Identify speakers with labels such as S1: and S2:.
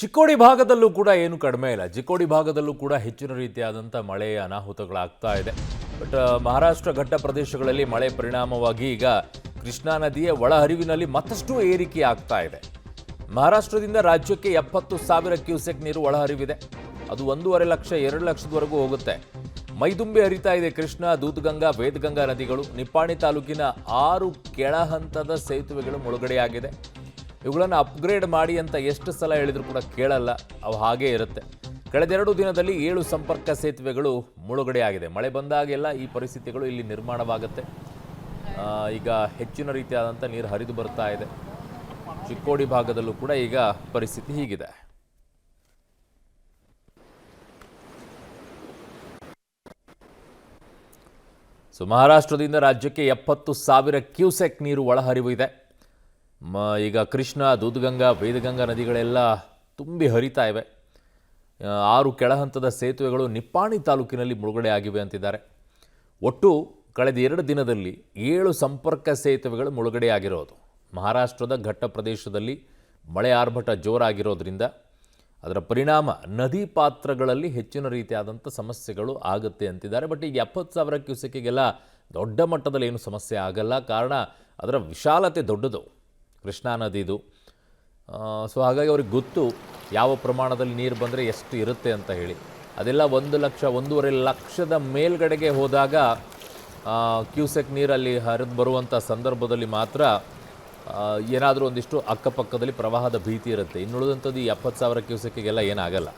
S1: ಚಿಕ್ಕೋಡಿ ಭಾಗದಲ್ಲೂ ಕೂಡ ಏನು ಕಡಿಮೆ ಇಲ್ಲ. ಚಿಕ್ಕೋಡಿ ಭಾಗದಲ್ಲೂ ಕೂಡ ಹೆಚ್ಚಿನ ರೀತಿಯಾದಂಥ ಮಳೆಯ ಅನಾಹುತಗಳಾಗ್ತಾ ಇದೆ. ಬಟ್ ಮಹಾರಾಷ್ಟ್ರ ಘಟ್ಟ ಪ್ರದೇಶಗಳಲ್ಲಿ ಮಳೆ ಪರಿಣಾಮವಾಗಿ ಈಗ ಕೃಷ್ಣಾ ನದಿಯ ಒಳಹರಿವಿನಲ್ಲಿ ಮತ್ತಷ್ಟು ಏರಿಕೆ ಆಗ್ತಾ ಇದೆ. ಮಹಾರಾಷ್ಟ್ರದಿಂದ ರಾಜ್ಯಕ್ಕೆ 70,000 ಕ್ಯೂಸೆಕ್ ನೀರು ಒಳಹರಿವಿದೆ. ಅದು 1.5 ಲಕ್ಷ 2 ಲಕ್ಷದವರೆಗೂ ಹೋಗುತ್ತೆ. ಮೈದುಂಬಿ ಹರಿತಾ ಇದೆ ಕೃಷ್ಣಾ, ದೂದ್ಗಂಗಾ, ವೇದಗಂಗಾ ನದಿಗಳು. ನಿಪ್ಪಾಣಿ ತಾಲೂಕಿನ 6 ಕೆಳಹಂತದ ಸೇತುವೆಗಳು ಮುಳುಗಡೆಯಾಗಿದೆ. ಇವುಗಳನ್ನು ಅಪ್ಗ್ರೇಡ್ ಮಾಡಿ ಅಂತ ಎಷ್ಟು ಸಲ ಹೇಳಿದ್ರು ಕೂಡ ಕೇಳಲ್ಲ, ಅವು ಹಾಗೇ ಇರುತ್ತೆ. ಕಳೆದ 2 ದಿನದಲ್ಲಿ 7 ಸಂಪರ್ಕ ಸೇತುವೆಗಳು ಮುಳುಗಡೆಯಾಗಿದೆ. ಮಳೆ ಬಂದಾಗೆಲ್ಲ ಈ ಪರಿಸ್ಥಿತಿಗಳು ಇಲ್ಲಿ ನಿರ್ಮಾಣವಾಗುತ್ತೆ. ಈಗ ಹೆಚ್ಚಿನ ರೀತಿಯಾದಂಥ ನೀರು ಹರಿದು ಬರ್ತಾ ಇದೆ. ಚಿಕ್ಕೋಡಿ ಭಾಗದಲ್ಲೂ ಕೂಡ ಈಗ ಪರಿಸ್ಥಿತಿ ಹೀಗಿದೆ. ಸೊ ಮಹಾರಾಷ್ಟ್ರದಿಂದ ರಾಜ್ಯಕ್ಕೆ 70,000 ಕ್ಯೂಸೆಕ್ ನೀರು ಒಳಹರಿವು ಇದೆ. ಈಗ ಕೃಷ್ಣಾ, ದೂದ್ಗಂಗಾ, ವೇದಗಂಗಾ ನದಿಗಳೆಲ್ಲ ತುಂಬಿ ಹರಿತಾ ಇವೆ. 6 ಕೆಳಹಂತದ ಸೇತುವೆಗಳು ನಿಪ್ಪಾಣಿ ತಾಲೂಕಿನಲ್ಲಿ ಮುಳುಗಡೆ ಆಗಿವೆ ಅಂತಿದ್ದಾರೆ. ಒಟ್ಟು ಕಳೆದ 2 ದಿನದಲ್ಲಿ 7 ಸಂಪರ್ಕ ಸೇತುವೆಗಳು ಮುಳುಗಡೆಯಾಗಿರೋದು. ಮಹಾರಾಷ್ಟ್ರದ ಘಟ್ಟ ಪ್ರದೇಶದಲ್ಲಿ ಮಳೆ ಆರ್ಭಟ ಜೋರಾಗಿರೋದ್ರಿಂದ ಅದರ ಪರಿಣಾಮ ನದಿ ಪಾತ್ರಗಳಲ್ಲಿ ಹೆಚ್ಚಿನ ರೀತಿಯಾದಂಥ ಸಮಸ್ಯೆಗಳು ಆಗುತ್ತೆ ಅಂತಿದ್ದಾರೆ. ಬಟ್ ಈಗ 70,000 ಕ್ಯೂಸೆಕ್ಕಿಗೆಲ್ಲ ದೊಡ್ಡ ಮಟ್ಟದಲ್ಲಿ ಏನು ಸಮಸ್ಯೆ ಆಗಲ್ಲ. ಕಾರಣ ಅದರ ವಿಶಾಲತೆ ದೊಡ್ಡದು, ಕೃಷ್ಣಾ ನದಿದು. ಸೊ ಹಾಗಾಗಿ ಅವ್ರಿಗೆ ಗೊತ್ತು ಯಾವ ಪ್ರಮಾಣದಲ್ಲಿ ನೀರು ಬಂದರೆ ಎಷ್ಟು ಇರುತ್ತೆ ಅಂತ ಹೇಳಿ. ಅದೆಲ್ಲ 1 ಲಕ್ಷ 1.5 ಲಕ್ಷದ ಮೇಲ್ಗಡೆಗೆ ಹೋದಾಗ ಕ್ಯೂಸೆಕ್ ನೀರಲ್ಲಿ ಹರಿದು ಬರುವಂಥ ಸಂದರ್ಭದಲ್ಲಿ ಮಾತ್ರ ಏನಾದರೂ ಒಂದಿಷ್ಟು ಅಕ್ಕಪಕ್ಕದಲ್ಲಿ ಪ್ರವಾಹದ ಭೀತಿ ಇರುತ್ತೆ. ಇನ್ನುಳಿದಂಥದ್ದು ಈ 70,000 ಕ್ಯೂಸೆಕ್ಕಿಗೆಲ್ಲ ಏನಾಗಲ್ಲ.